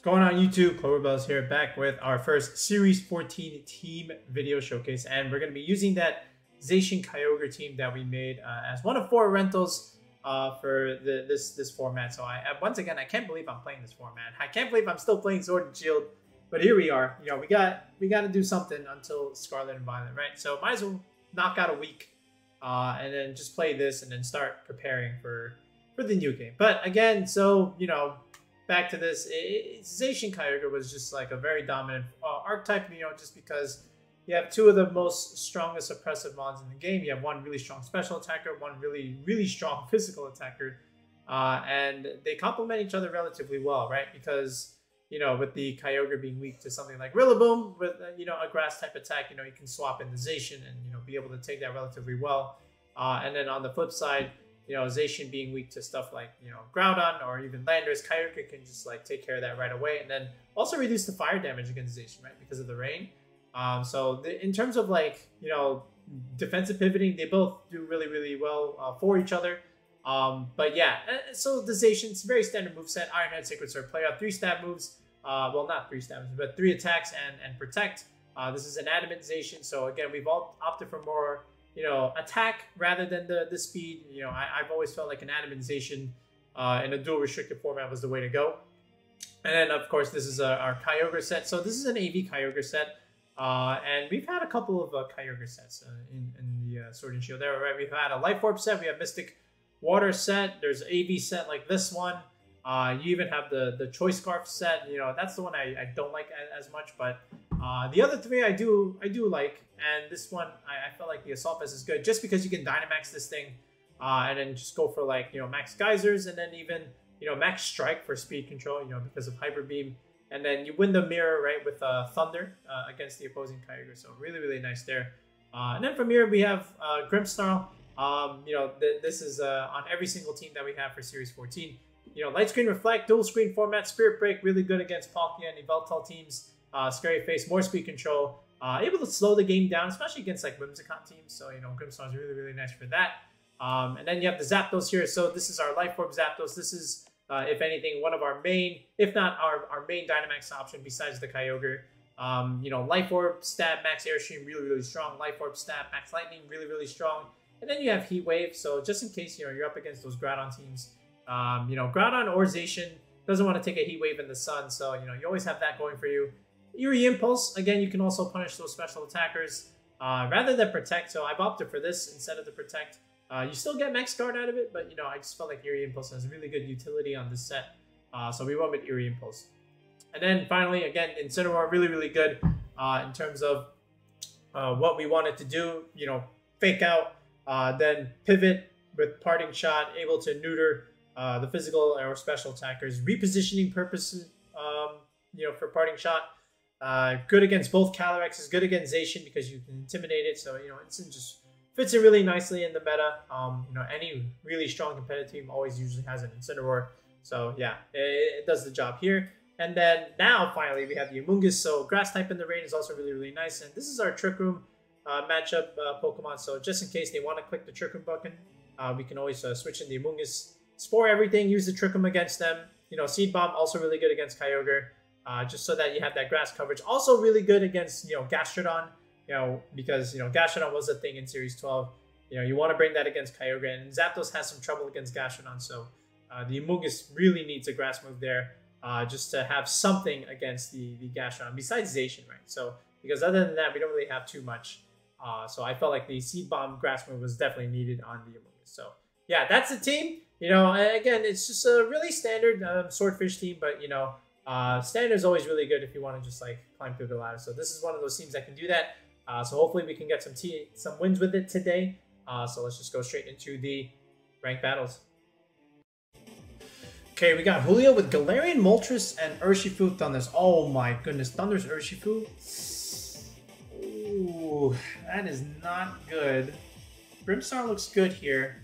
Going on YouTube, Cloverbells here, back with our first Series 14 team video showcase, and we're going to be using that Zacian Kyogre team that we made as one of 4 rentals for this format. So once again, I can't believe I'm playing this format. I can't believe I'm still playing Sword and Shield, but here we are. You know, we got to do something until Scarlet and Violet, right? So might as well knock out a week and then just play this and then start preparing for the new game. But again, so you know. Back to this, Zacian Kyogre was just like a very dominant archetype, you know, just because you have 2 of the most strongest suppressive mons in the game. You have one really strong special attacker, one really strong physical attacker, and they complement each other relatively well, right? Because, you know, with the Kyogre being weak to something like Rillaboom, with, you know, a grass type attack, you know, you can swap in the Zacian and, you know, be able to take that relatively well. And then on the flip side, you know, Zacian being weak to stuff like, you know, Groudon or even Landorus, Kyogre can just like take care of that right away, and then also reduce the fire damage against Zacian, right, because of the rain. In terms of like, you know, defensive pivoting, they both do really well for each other. But yeah, so the Zacian's very standard moveset. Iron Head, Sacred Sword, play out 3 stab moves. Well, not 3 stab moves, but 3 attacks and protect. This is an adamant Zacian, so again, we've all opted for more, you know, attack rather than the speed. You know, I've always felt like an adamantization in a dual restricted format was the way to go. And then, of course, this is our Kyogre set. So this is an AV Kyogre set. And we've had a couple of Kyogre sets in the Sword and Shield era, right? We've had a Life Orb set. We have Mystic Water set. There's an AV set like this one. You even have the Choice Scarf set. You know, that's the one I don't like as much, but the other 3 I do like, and this one I felt like the Assault Vest is good just because you can Dynamax this thing and then just go for like, you know, max geysers, and then even, you know, max strike for speed control, you know, because of Hyper Beam, and then you win the mirror, right, with Thunder against the opposing Kyogre. So really nice there. And then from here we have Grimmsnarl. You know, this is on every single team that we have for Series 14. You know, Light Screen Reflect, dual screen format, Spirit Break, really good against Palkia and Yveltal teams. Scary Face, more speed control, able to slow the game down, especially against like Whimsicott teams. So, you know, Grimmsnarl is really nice for that. And then you have the Zapdos here. So this is our Life Orb Zapdos. This is, if anything, one of our main, if not our main Dynamax option besides the Kyogre. You know, Life Orb, Stab, Max Airstream, really strong. Life Orb, Stab, Max Lightning, really strong. And then you have Heat Wave. So just in case, you know, you're up against those Groudon teams, you know, Groudon or Zacian doesn't want to take a Heat Wave in the sun. So, you know, you always have that going for you. Eerie Impulse, again, you can also punish those special attackers rather than Protect. So I've opted for this instead of the Protect. You still get Max Guard out of it, but, you know, I just felt like Eerie Impulse has really good utility on this set. So we went with Eerie Impulse. And then finally, again, Incineroar, really good in terms of what we wanted to do. You know, Fake Out, then Pivot with Parting Shot, able to neuter the physical or special attackers. Repositioning purposes, you know, for Parting Shot. Good against both Calyrex, is good against Zacian because you can intimidate it. So, you know, it just fits in really nicely in the meta. You know, any really strong competitive team always usually has an Incineroar. So, yeah, it does the job here. And then now, finally, we have the Amoongus. So, Grass type in the rain is also really nice. And this is our Trick Room matchup Pokemon. So, just in case they want to click the Trick Room button, we can always switch in the Amoongus. Spore everything, use the Trick Room against them. You know, Seed Bomb, also really good against Kyogre. Just so that you have that grass coverage. Also really good against, you know, Gastrodon, you know, because, you know, Gastrodon was a thing in Series 12. You know, you want to bring that against Kyogre, and Zapdos has some trouble against Gastrodon, so the Amoongus really needs a grass move there just to have something against the Gastrodon, besides Zacian, right? So, because other than that, we don't really have too much. So I felt like the Seed Bomb grass move was definitely needed on the Amoongus. So, yeah, that's the team. You know, again, it's just a really standard Swordfish team, but, you know, standard is always really good if you want to just like climb through the ladder. So this is one of those teams that can do that. So hopefully we can get some wins with it today. So let's just go straight into the ranked battles. Okay, we got Julio with Galarian, Moltres, and Urshifu Thundurus. Oh my goodness, Thundurus Urshifu. Ooh, that is not good. Grimmsnarl looks good here,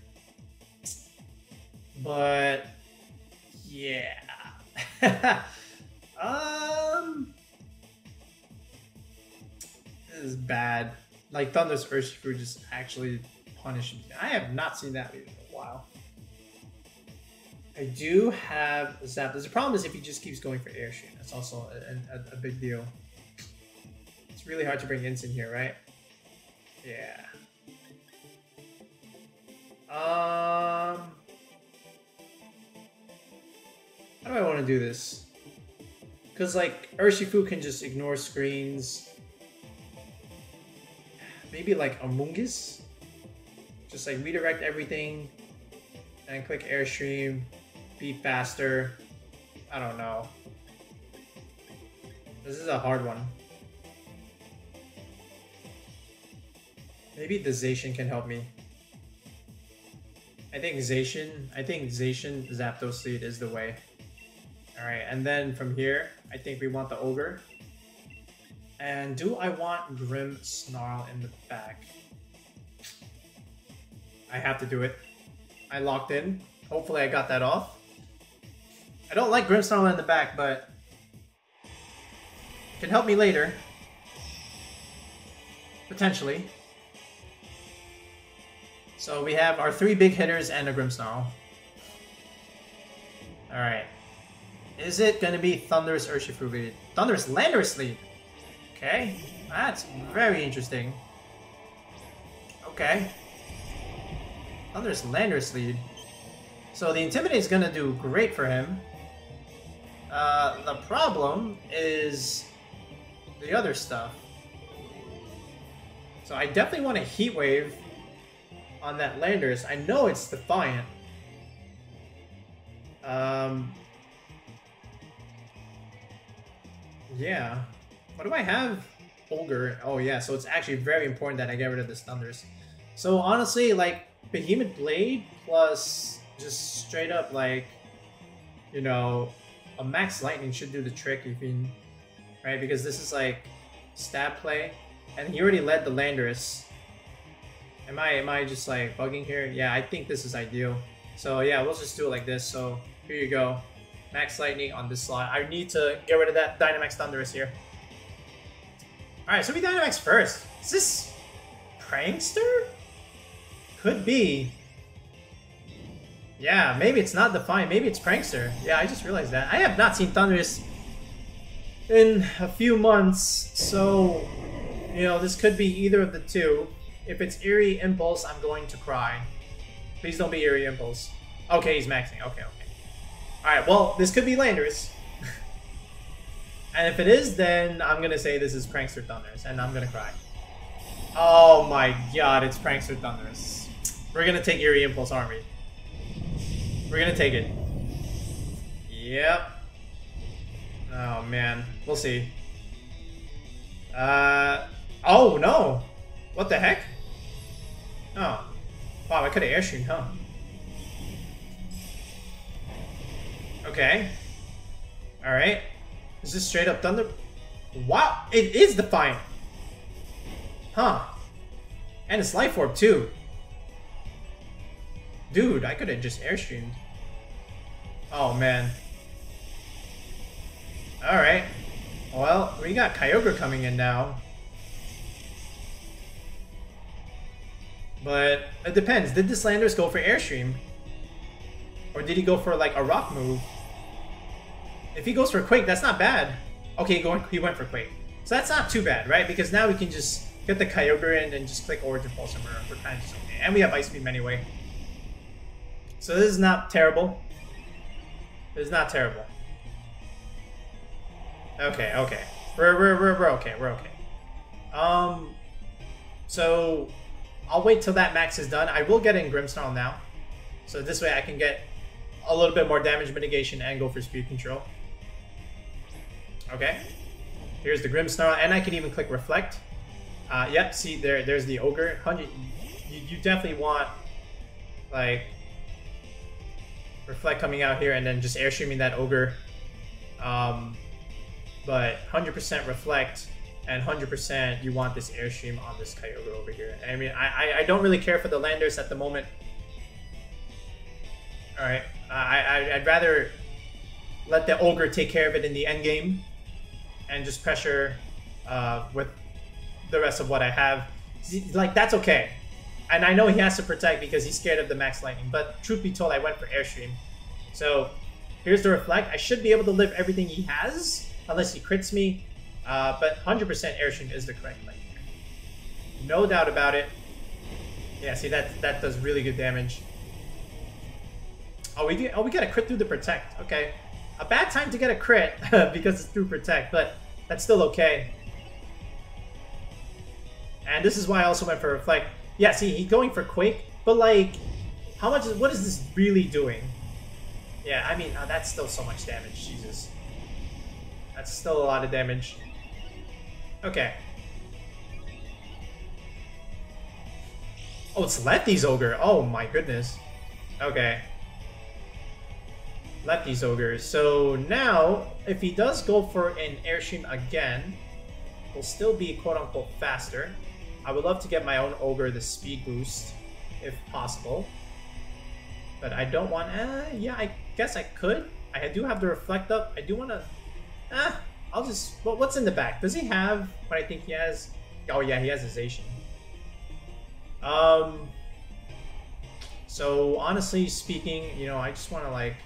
but yeah. This is bad. Like, Thundurus Urshifu just actually punished me. I have not seen that in a while. I I do have Zapdos. The problem is if he just keeps going for Airstream. That's also a big deal. It's really hard to bring Ince in here, right? Yeah. How do I want to do this? Because, like, Urshifu can just ignore screens. Maybe, like, Amoongus? Just, like, redirect everything. And click Airstream. Be faster. I don't know. This is a hard one. Maybe the Zacian can help me. I think Zacian Zapdos lead is the way. Alright, and then from here, I think we want the Ogre. And do I want Grimmsnarl in the back? I have to do it. I locked in. Hopefully I got that off. I don't like Grimmsnarl in the back, but it can help me later. Potentially. So we have our 3 big hitters and a Grimmsnarl. Alright. Is it going to be Thundurus Urshifu lead? Thundurus Landorus lead. Okay. That's very interesting. Okay. Thundurus Landorus lead. So the Intimidate is going to do great for him. The problem is the other stuff. So I definitely want a Heat Wave on that Landorus. I know it's Defiant. Yeah. What do I have? Ogre. Oh yeah, so it's actually very important that I get rid of this Thundurus. So honestly, like, Behemoth Blade plus just straight up, like, you know, a Max Lightning should do the trick, even, right? Because this is like stab play, and he already led the Landorus. Am I just like bugging here? Yeah, I think this is ideal. So yeah, we'll just do it like this. So here you go. Max Lightning on this slot. I need to get rid of that Dynamax Thundurus here. Alright, so we Dynamax first. Is this Prankster? Could be. Yeah, maybe it's not Defiant. Maybe it's Prankster. Yeah, I just realized that. I have not seen Thundurus in a few months. So, you know, this could be either of the two. If it's Eerie Impulse, I'm going to cry. Please don't be Eerie Impulse. Okay, he's maxing. Okay, okay. Alright, well, this could be Landorus. And if it is, then I'm going to say this is Prankster Thundurus, and I'm going to cry. Oh my god, it's Prankster Thundurus. We're going to take Eerie Impulse, aren't we? We're going to take it. Yep. Oh man, we'll see. Oh no! What the heck? Oh. Wow, I could have Airstreamed, huh? Okay. Alright. Is this straight up Thunder? Wow, it is Defiant! Huh. And it's Life Orb too. Dude, I could have just Airstreamed. Oh man. Alright. Well, we got Kyogre coming in now. But it depends. Did this Landorus go for Airstream? Or did he go for like a rock move? If he goes for Quake, that's not bad. Okay, he went for Quake. So that's not too bad, right? Because now we can just get the Kyogre in and just click Origin Pulse and we're kind of just okay. And we have Ice Beam anyway. So this is not terrible. This is not terrible. Okay, okay. We're okay, we're okay. So I'll wait till that max is done. I will get in Grimmsnarl now. So this way I can get a little bit more damage mitigation and go for speed control. Okay. Here's the Grimmsnarl, and I can even click Reflect. Yep, see, there's the Ogre. You definitely want, like, Reflect coming out here and then just Airstreaming that Ogre. But 100% Reflect and 100% you want this Airstream on this Kyogre over here. I mean, I don't really care for the Landorus at the moment. Alright, I'd rather let the Ogre take care of it in the end game and just pressure with the rest of what I have. Like, that's okay. And I know he has to protect because he's scared of the Max Lightning, but truth be told, I went for Airstream. So here's the Reflect. I should be able to live everything he has, unless he crits me. But 100% Airstream is the correct play here. No doubt about it. Yeah, see, that does really good damage. Oh, we got a crit through the Protect. Okay. A bad time to get a crit because it's through Protect, but that's still okay. And this is why I also went for Reflect. Yeah, see, he's going for Quake, but like, what is this really doing? Yeah, I mean, that's still so much damage, Jesus. That's still a lot of damage. Okay. Oh, it's Lefty's Ogre. Oh my goodness. Okay. Lefty's Ogre. So now, if he does go for an Airstream again, we'll still be quote-unquote faster. I would love to get my own Ogre the speed boost, if possible. But I don't want... yeah, I guess I could. I do have the Reflect up. I do want to... I'll just... Well, what's in the back? Does he have what I think he has? Oh, yeah, he has a Zacian. So, honestly speaking, you know, I just want to, like...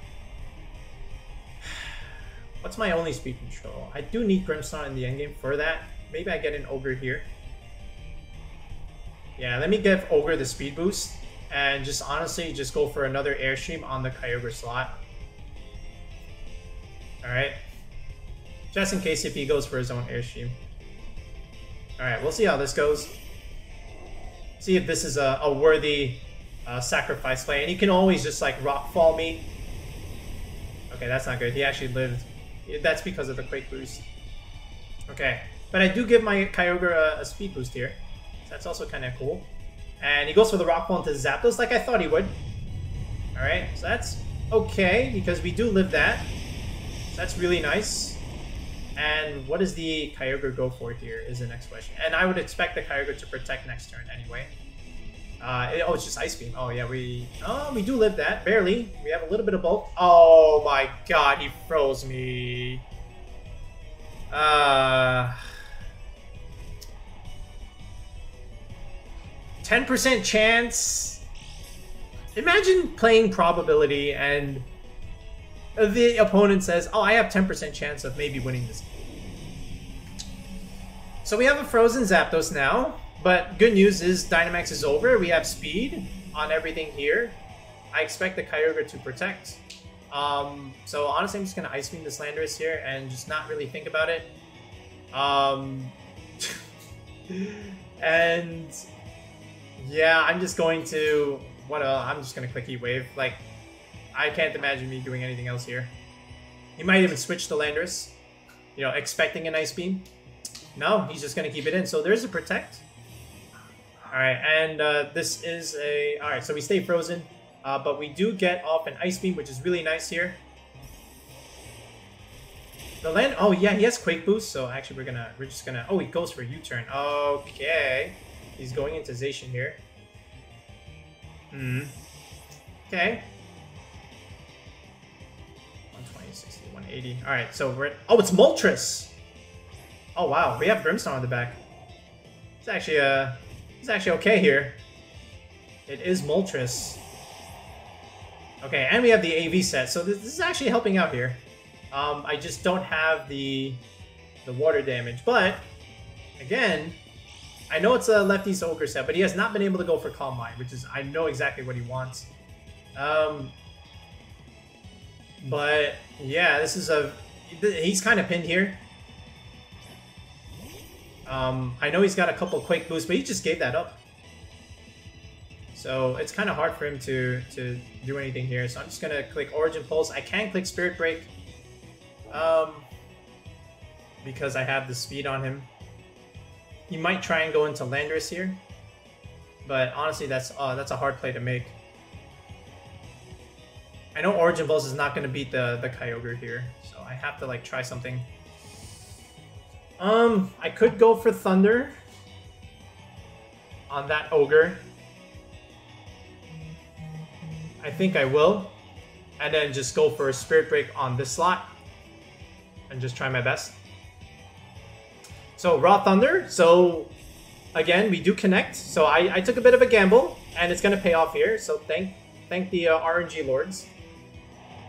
What's my only speed control? I do need Grimmsnarl in the endgame for that. Maybe I get an Ogre here. Yeah, let me give Ogre the speed boost. And just honestly, just go for another Airstream on the Kyogre slot. Alright. Just in case if he goes for his own Airstream. Alright, we'll see how this goes. See if this is a worthy sacrifice play. And he can always just like Rock Fall me. Okay, that's not good. He actually lived. That's because of the Quake boost. Okay, but I do give my Kyogre a speed boost here. So that's also kind of cool. And he goes for the Rock Fall into Zapdos like I thought he would. Alright, so that's okay because we do live that. So that's really nice. And what does the Kyogre go for here is the next question. And I would expect the Kyogre to protect next turn anyway. Oh, it's just Ice Beam. Oh, yeah, we do live that. Barely. We have a little bit of bulk. Oh, my God. He froze me. 10% chance. Imagine playing probability and the opponent says, oh, I have 10% chance of maybe winning this game. So we have a frozen Zapdos now. But good news is Dynamax is over. We have speed on everything here. I expect the Kyogre to protect. So honestly, I'm just going to Ice Beam this Landorus here and just not really think about it. And yeah, I'm just going to... I'm just going to click E-Wave. Like, I can't imagine me doing anything else here. He might even switch to Landorus, you know, expecting an Ice Beam. No, he's just going to keep it in. So there's a Protect. Alright, and this is a... Alright, so we stay frozen, but we do get off an Ice Beam, which is really nice here. The land... Oh, yeah, he has Quake Boost, so actually we're just gonna... Oh, he goes for a U-turn. Okay. He's going into Zacian here. Okay. 120, 60, 180. Alright, so we're... Oh, it's Moltres! Oh, wow, we have Grimmsnarl on the back. It's actually It's actually okay here. It is Moltres. Okay, and we have the AV set, so this is actually helping out here. I just don't have the water damage, but again, I know it's a Lefty's Ogre set, but he has not been able to go for Calm Mind, which is, I know exactly what he wants. But yeah, this is he's kind of pinned here. I know he's got a couple Quake boosts, but he just gave that up. So it's kind of hard for him to do anything here. So I'm just gonna click Origin Pulse. I can click Spirit Break, because I have the speed on him. He might try and go into Landorus here, but honestly, that's a hard play to make. I know Origin Pulse is not gonna beat the Kyogre here, so I have to like try something. I could go for Thunder on that Ogre. I think I will. And then just go for a Spirit Break on this slot. And just try my best. So, Raw Thunder. So, again, we do connect. So, I took a bit of a gamble. And it's going to pay off here. So, thank the RNG Lords.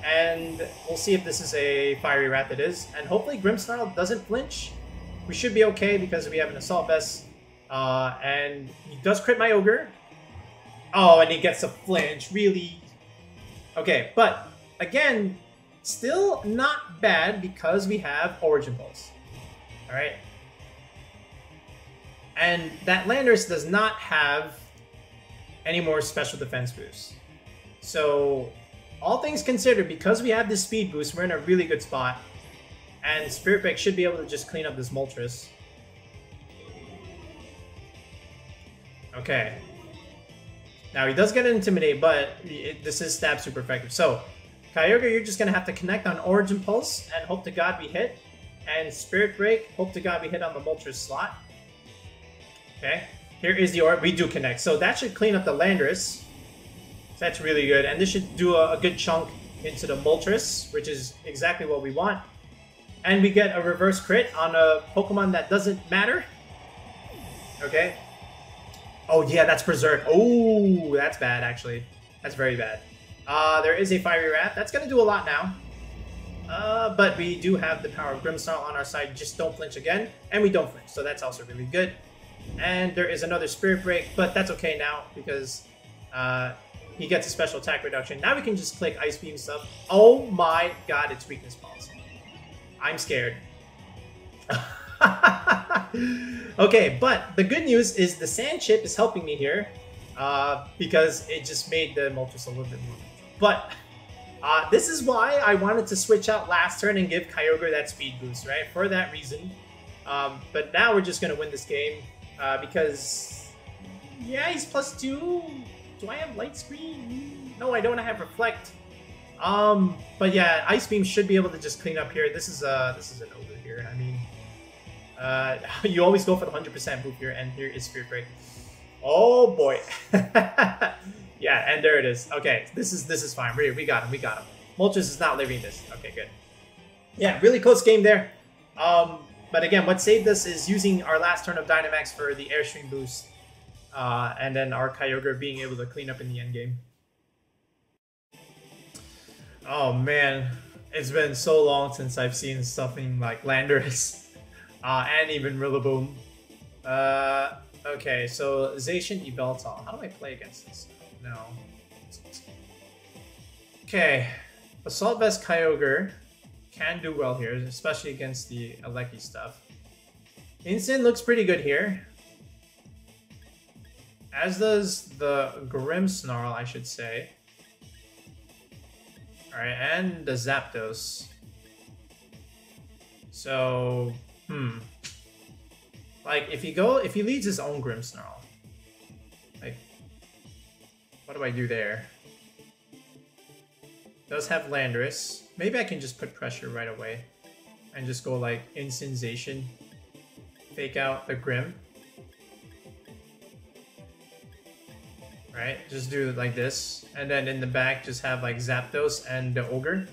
And we'll see if this is a Fiery Rat it is. And hopefully Grimmsnarl doesn't flinch. We should be okay because we have an Assault Vest. And he does crit my Ogre. Oh, and he gets a flinch. Really? Okay, but again, still not bad because we have Origin Pulse. Alright? And that Landorus does not have any more special defense boosts. So, all things considered, because we have this speed boost, we're in a really good spot. And Spirit Break should be able to just clean up this Moltres. Okay. Now, he does get an Intimidate, but this is stab super effective. So, Kyogre, you're just going to have to connect on Origin Pulse and hope to God we hit. And Spirit Break, hope to God we hit on the Moltres slot. Okay. Here is the Orb. We do connect. So that should clean up the Landorus. So that's really good. And this should do a good chunk into the Moltres, which is exactly what we want. And we get a reverse crit on a Pokemon that doesn't matter. Okay. Oh, yeah, that's Berserk. Oh, that's bad, actually. That's very bad. There is a Fiery Rat. That's going to do a lot now. But we do have the power of Grimmsnarl on our side. Just don't flinch again. And we don't flinch, so that's also really good. And there is another Spirit Break, but that's okay now because he gets a special attack reduction. Now we can just click Ice Beam stuff. Oh my god, it's weakness policy. I'm scared. Okay, but the good news is the Sand Chip is helping me here because it just made the Moltres a little bit more. But this is why I wanted to switch out last turn and give Kyogre that speed boost, right? For that reason. But now we're just going to win this game because, yeah, he's +2. Do I have Light Screen? No, I don't have Reflect. But yeah, Ice Beam should be able to just clean up here. This is an Ogre here. I mean, you always go for the 100% move here, and here is Spirit Break. Oh boy. Yeah, and there it is. Okay, this is fine. We got him. We got him. Moltres is not living this. Okay, good. Yeah, really close game there. But again, what saved us is using our last turn of Dynamax for the Airstream boost. And then our Kyogre being able to clean up in the end game. Oh man, it's been so long since I've seen something like Landorus. And even Rillaboom. Okay, so Zacian, Yveltal. How do I play against this? No. Okay, Assault Vest Kyogre can do well here, especially against the Regieleki stuff. Incin looks pretty good here. As does the Grimmsnarl, I should say. Alright, and the Zapdos. So, like, if he leads his own Grimmsnarl, like, what do I do there? Does have Landorus. Maybe I can just put pressure right away and just go like Zacian. Fake out the Grim. Right, just do it like this. And then in the back, just have like Zapdos and the Ogre.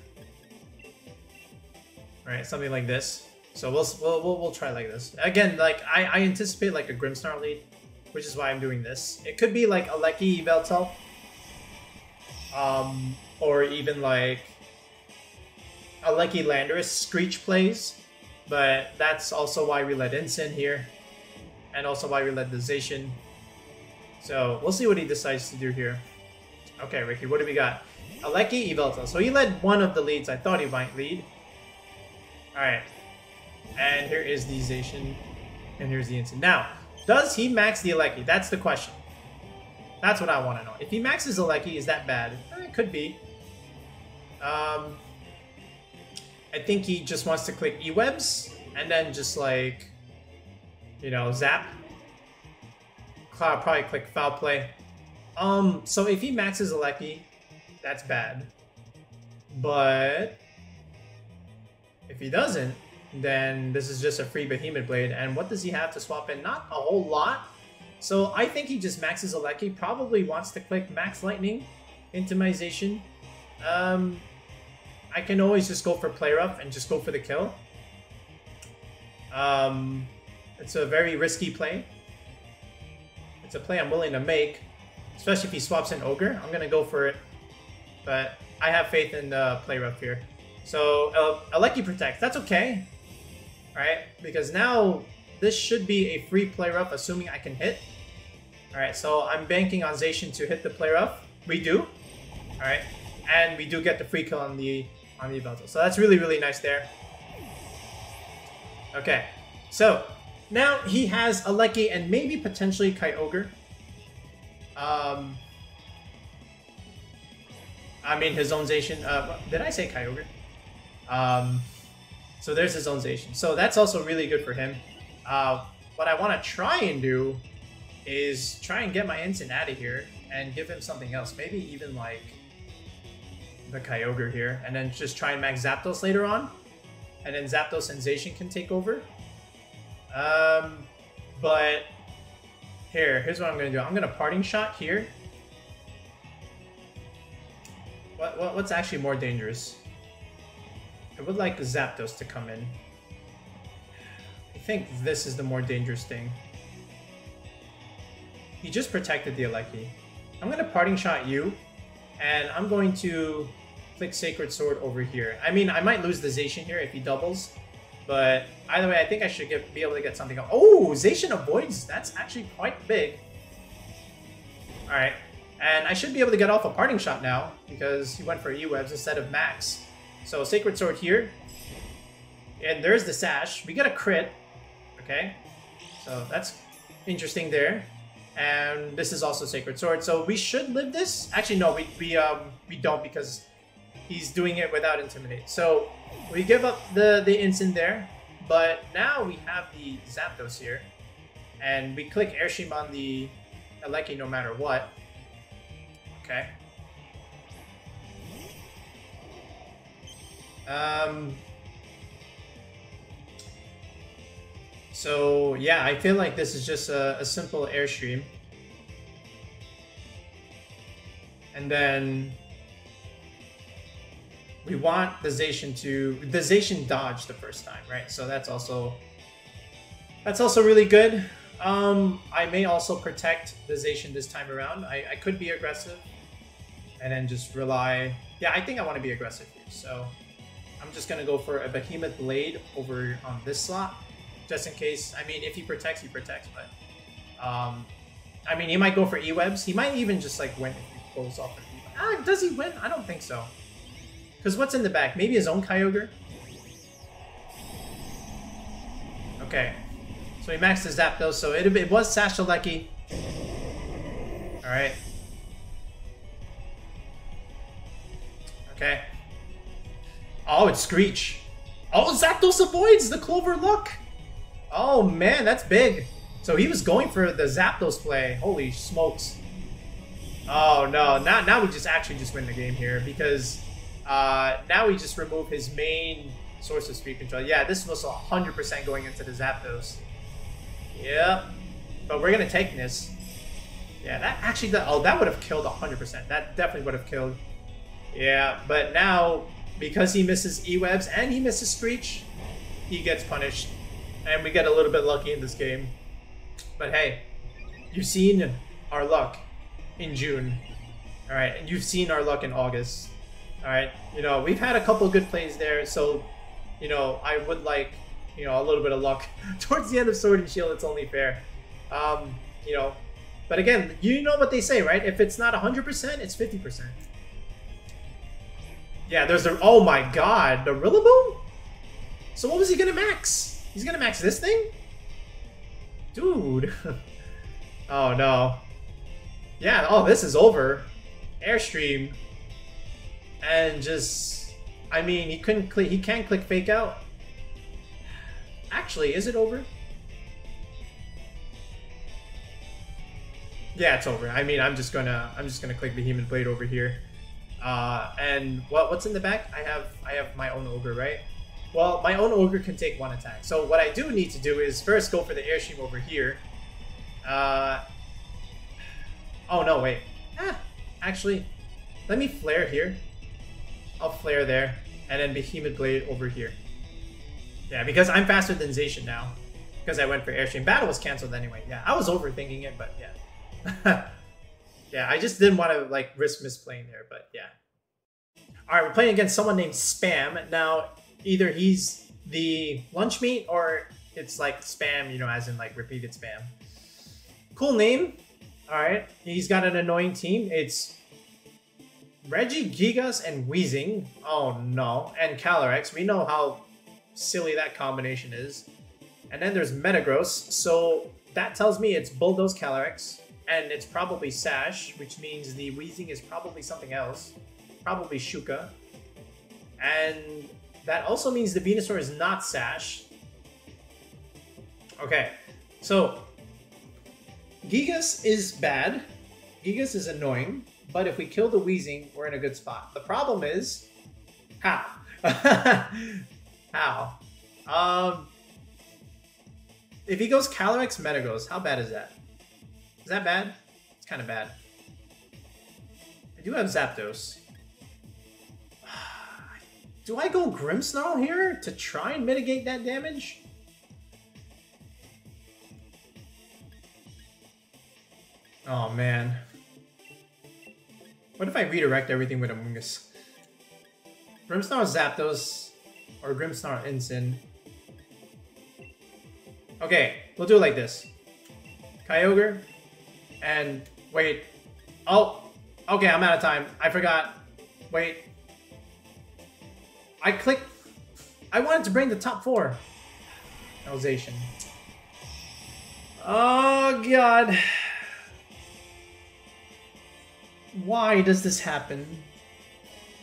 Right, something like this. So we'll try like this. Again, like I anticipate like a Grimmsnarl lead, which is why I'm doing this. It could be like a Regieleki Yveltal. Or even like a Regieleki Landorus Screech plays. But that's also why we let Incin here. And also why we let the Zacian. So we'll see what he decides to do here. Okay, Ricky, what do we got? A Regieleki Yveltal. So he led one of the leads I thought he might lead. Alright. And here is the Zacian. And here's the Incin. Now, does he max the Regieleki? That's the question. That's what I want to know. If he maxes Regieleki, is that bad? It could be. I think he just wants to click E-Webs. And then just like, you know, zap. Probably click Foul Play. So if he maxes Regieleki, that's bad. But if he doesn't, then this is just a free Behemoth Blade. And what does he have to swap in? Not a whole lot. So I think he just maxes Regieleki. Probably wants to click Max Lightning, Intimidation. I can always just go for Play Rough and just go for the kill. It's a very risky play. It's a play I'm willing to make, especially if he swaps in Ogre. I'm gonna go for it, but I have faith in the play rough here. So Aleki protects. That's okay. Alright, because now this should be a free play rough, assuming I can hit. Alright, so I'm banking on Zacian to hit the play rough. We do. Alright. And we do get the free kill on the Yveltal. So that's really, really nice there. Okay. So now he has Aleki and maybe potentially Kyogre. I mean his own Zacian. Did I say Kyogre? So there's his own Zacian. So that's also really good for him. What I want to try and do is try and get my Incin out of here and give him something else. Maybe even like the Kyogre here. And then just try and max Zapdos later on. And then Zapdos and Zacian can take over. But here's what I'm going to do. I'm going to Parting Shot here. What's actually more dangerous? I would like Zapdos to come in. I think this is the more dangerous thing. He just protected the Aleki. I'm going to Parting Shot you, and I'm going to click Sacred Sword over here. I mean, I might lose the Zacian here if he doubles, but either way, I think I should be able to get something else. Oh, Zacian avoids. That's actually quite big. Alright, and I should be able to get off a Parting Shot now, because he went for E-Webs instead of Max. So Sacred Sword here, and there's the Sash. We get a crit, okay? So that's interesting there. And this is also Sacred Sword, so we should live this. Actually, no, we don't, because he's doing it without Intimidate. So we give up the Incin there, but now we have the Zapdos here, and we click Airstream on the Aleki no matter what. Okay. So yeah, I feel like this is just a simple Airstream. And then we want the Zacian dodge the first time, right? So that's also really good. I may also protect the Zacian this time around. I could be aggressive and then just rely. Yeah, I think I want to be aggressive here. So I'm just gonna go for a Behemoth Blade over on this slot, just in case. I mean, if he protects, he protects. But I mean, he might go for E-Webs. He might even just like win if he pulls off an E-Web. Does he win? I don't think so. Because what's in the back? Maybe his own Kyogre? Okay. So he maxed his Zapdos, so it was Sash Aleki. Alright. Okay. Oh, it's Screech. Oh, Zapdos avoids the Clover Look. Oh, man, that's big. So he was going for the Zapdos play. Holy smokes. Oh, no. Now we just win the game here, because now we just remove his main source of speed control. Yeah, this was 100% going into the Zapdos. Yep. But we're going to take this. Yeah, that actually, that would have killed 100%. That definitely would have killed. Yeah, but now, because he misses E-Webs and he misses Screech, he gets punished. And we get a little bit lucky in this game. But hey, you've seen our luck in June. Alright, and you've seen our luck in August. Alright, you know, we've had a couple good plays there, so, you know, I would like, you know, a little bit of luck. Towards the end of Sword and Shield, it's only fair. You know, but again, you know what they say, right? If it's not 100%, it's 50%. Yeah, there's the, oh my god, the Rillaboom? So what was he gonna max? He's gonna max this thing? Dude. Oh no. Yeah, oh, this is over. Airstream. And just, I mean, he can't click Fake Out. Actually, is it over? Yeah, it's over. I mean, I'm just gonna click Behemoth Blade over here. And what's in the back? I have my own Ogre, right? Well, my own Ogre can take one attack. So what I do need to do is first go for the Airstream over here. Oh no, wait. Actually, let me Flare here. I'll Flare there, and then Behemoth Blade over here. Yeah, because I'm faster than Zacian now, because I went for Airstream. Battle was cancelled anyway. Yeah, I was overthinking it, but yeah. Yeah, I just didn't want to like risk misplaying there, but yeah. All right, we're playing against someone named Spam. Now, either he's the lunch meat or it's like spam, you know, as in like repeated spam. Cool name. All right, he's got an annoying team. It's Regigigas and Weezing. Oh no, and Calyrex. We know how silly that combination is. And then there's Metagross. So that tells me it's Bulldoze Calyrex, and it's probably Sash, which means the Weezing is probably something else. Probably Shuka. And that also means the Venusaur is not Sash. Okay, so Gigas is bad. Gigas is annoying. But if we kill the Weezing, we're in a good spot. The problem is, how? How? If he goes Calyrex Metagross, how bad is that? Is that bad? It's kind of bad. I do have Zapdos. Do I go Grimmsnarl here to try and mitigate that damage? Oh man. What if I redirect everything with Amoongus? Grimmsnarl Zapdos or Grimmsnarl Incin. Okay, we'll do it like this. Kyogre and wait. Oh, okay, I'm out of time. I forgot. Wait. I clicked. I wanted to bring the top 4. That was Zacian. Oh god. Why does this happen?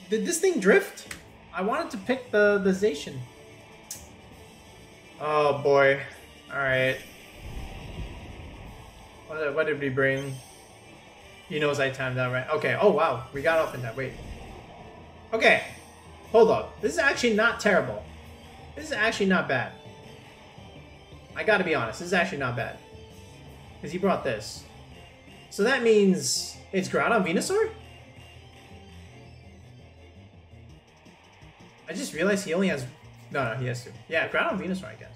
Did this thing drift? I wanted to pick the Zacian. Oh boy. Alright. What did we bring? He knows I timed out right. Okay, oh wow. We got off in that. Wait. Okay. Hold on. This is actually not terrible. This is actually not bad. I gotta be honest. This is actually not bad. Because he brought this. So that means it's Groudon Venusaur? I just realized he only has... No, he has 2. Yeah, Groudon Venusaur, I guess.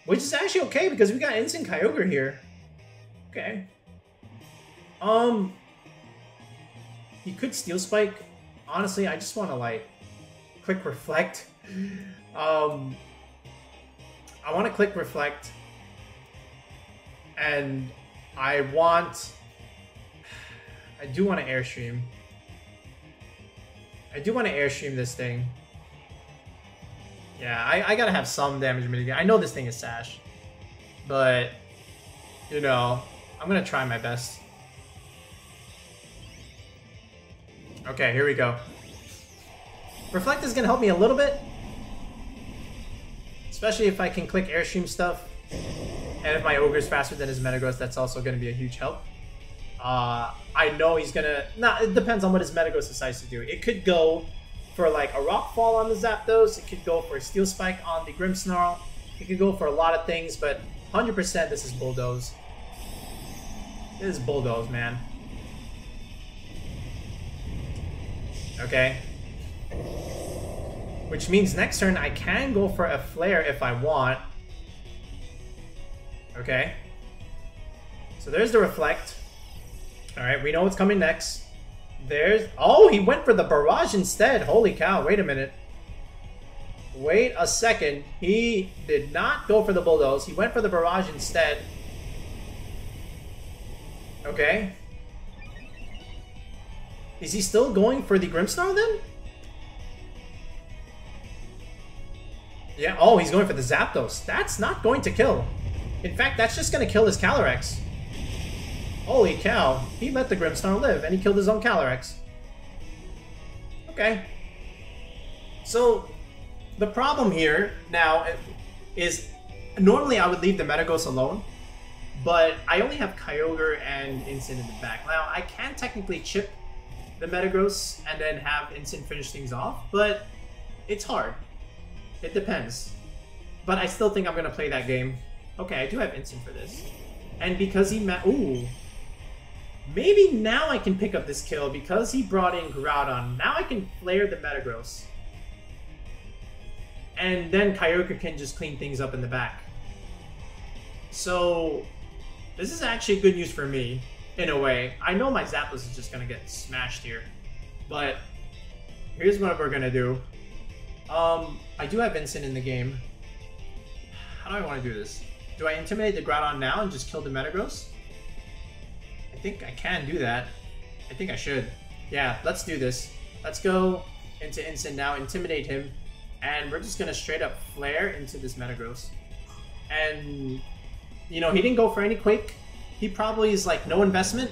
Which is actually okay because we got Instant Kyogre here. Okay. He could Steel Spike. Honestly, I just want to like Quick Reflect. I want to Quick Reflect. And I do want to Airstream. I do want to Airstream this thing. Yeah, I gotta have some damage mitigation. I know this thing is Sash. But, you know, I'm gonna try my best. Okay, here we go. Reflect is gonna help me a little bit. Especially if I can click Airstream stuff. And if my Ogre's faster than his Metagross, that's also gonna be a huge help. I know he's gonna... Nah, it depends on what his Metagross decides to do. It could go for like a Rock Fall on the Zapdos. It could go for a Steel Spike on the Grimmsnarl. It could go for a lot of things, but 100% this is Bulldoze. This is Bulldoze, man. Okay. Which means next turn I can go for a Flare if I want. Okay. So there's the Reflect. Alright, we know what's coming next. There's... Oh, he went for the Barrage instead. Holy cow, wait a minute. Wait a second. He did not go for the Bulldoze. He went for the Barrage instead. Okay. Is he still going for the Grimmsnarl then? Yeah, oh, he's going for the Zapdos. That's not going to kill. In fact, that's just going to kill his Calyrex. Holy cow. He let the Grimmsnarl live, and he killed his own Calyrex. Okay. So, the problem here now is... Normally, I would leave the Metagross alone, but I only have Kyogre and Incin in the back. Now, I can technically chip the Metagross and then have Incin finish things off, but it's hard. It depends. But I still think I'm going to play that game. Okay, I do have Incin for this. And because he... Ooh. Maybe now I can pick up this kill because he brought in Groudon. Now I can flare the Metagross. And then Kyogre can just clean things up in the back. So, this is actually good news for me, in a way. I know my Zapdos is just going to get smashed here. But here's what we're gonna do. I do have Vincent in the game. How do I want to do this? Do I intimidate the Groudon now and just kill the Metagross? I think I can do that. I think I should. Yeah, let's do this. Let's go into Incin now, intimidate him, and we're just gonna straight up flare into this Metagross. And you know, he didn't go for any Quake. He probably is like no investment.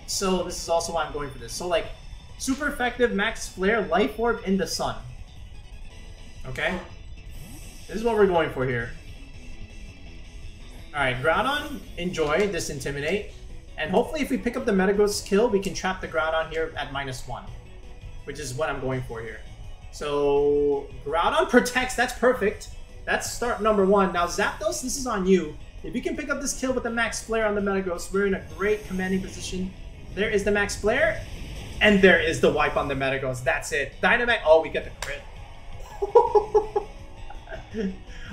So this is also why I'm going for this. So like super effective max flare life orb in the sun. Okay? This is what we're going for here. Alright, Groudon, enjoy this Intimidate. And hopefully if we pick up the Metagross kill, we can trap the Groudon here at -1. Which is what I'm going for here. So, Groudon protects, that's perfect. That's start number 1. Now Zapdos, this is on you. If you can pick up this kill with the Max Flare on the Metagross, we're in a great commanding position. There is the Max Flare, and there is the wipe on the Metagross. That's it. Dynamax, oh, we get the crit.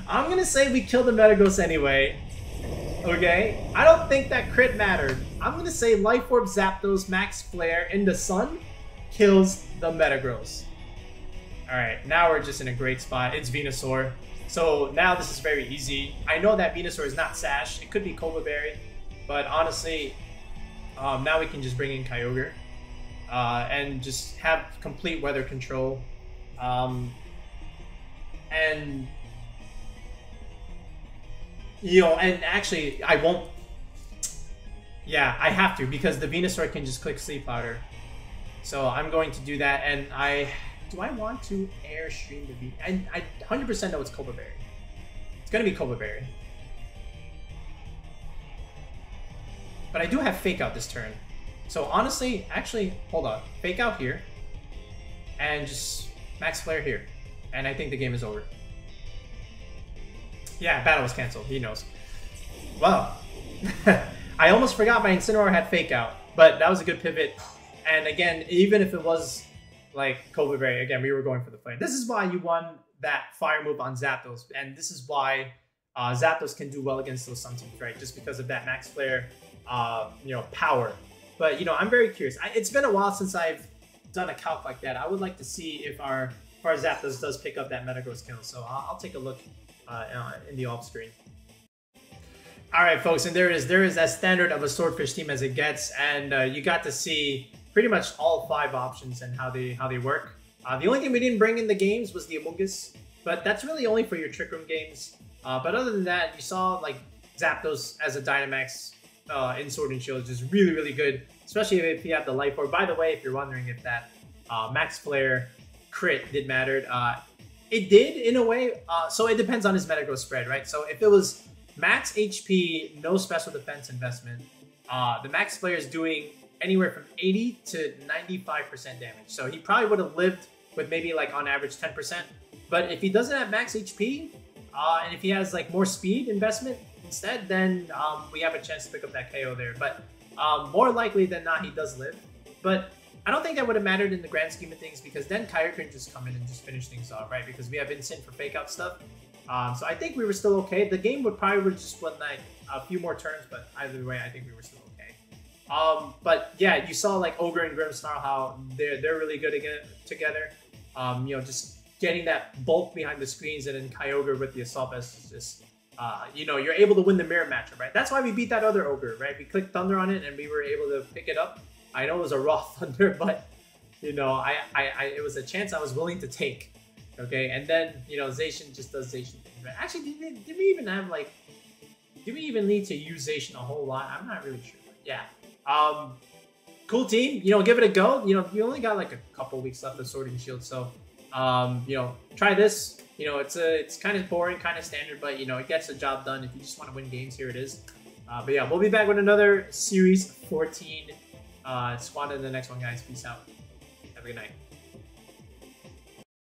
I'm gonna say we kill the Metagross anyway. Okay? I don't think that crit mattered. I'm gonna say Life Orb Zapdos Max Flare in the sun kills the Metagross. Alright, now we're just in a great spot. It's Venusaur. So now this is very easy. I know that Venusaur is not Sash. It could be Cobra Berry. But honestly, now we can just bring in Kyogre. And just have complete weather control. And you know, and actually I won't. Yeah, I have to because the Venusaur can just click Sleep Powder. So I'm going to do that, and do I want to Airstream the V? And I 100% know it's Cobra Berry. It's gonna be Cobra Berry. But I do have Fake Out this turn. So honestly, actually, hold on. Fake Out here. And just Max Flare here. And I think the game is over. Yeah, battle was canceled. He knows. Well, I almost forgot my Incineroar had Fake Out. But that was a good pivot. And again, even if it was like Cobra Berry, again, we were going for the flare. This is why you won that fire move on Zapdos. And this is why Zapdos can do well against those Sun teams, right? Just because of that Max Flare, you know, power. But, you know, I'm very curious. It's been a while since I've done a calc like that. I would like to see if our Zapdos does pick up that Metagross kill. So I'll take a look in the off screen. All right, folks, and there it is. There is as standard of a Swordfish team as it gets. And you got to see pretty much all 5 options and how they work. The only thing we didn't bring in the games was the Amoongus, but that's really only for your Trick Room games. But other than that, you saw like Zapdos as a Dynamax in Sword and Shield, just really, really good, especially if you have the Life Orb. By the way, if you're wondering if that Max Flare crit did matter, it did in a way. So it depends on his Metagross spread, right? So if it was max HP, no special defense investment, the Max Flare is doing anywhere from 80 to 95% damage. So he probably would have lived with maybe like on average 10%. But if he doesn't have max HP, and if he has like more speed investment instead, then we have a chance to pick up that KO there. But more likely than not, he does live. But I don't think that would have mattered in the grand scheme of things because then Kyogre can just come in and just finish things off, right? Because we have Instant for fake out stuff. So I think we were still okay. The game would probably just win like a few more turns, but either way, I think we were still okay. But yeah, you saw like Ogre and Grimmsnarl, how they're really good together. You know, just getting that bulk behind the screens, and then Kyogre with the Assault Vest is just, you know, you're able to win the mirror matchup, right? That's why we beat that other Ogre, right? We clicked Thunder on it, and we were able to pick it up. I know it was a raw Thunder, but you know, it was a chance I was willing to take. Okay, and then you know, Zacian just does Zacian things, right? Actually, did we even have like, did we even need to use Zacian a whole lot? I'm not really sure. But yeah. Cool team, you know, give it a go. You know, you only got like a couple weeks left of Sword and Shield, so you know, try this. You know, it's kind of boring, kind of standard, but you know, it gets the job done. If you just want to win games, here it is. But yeah, we'll be back with another Series 14 squad in the next one, guys. Peace out. Have a good night.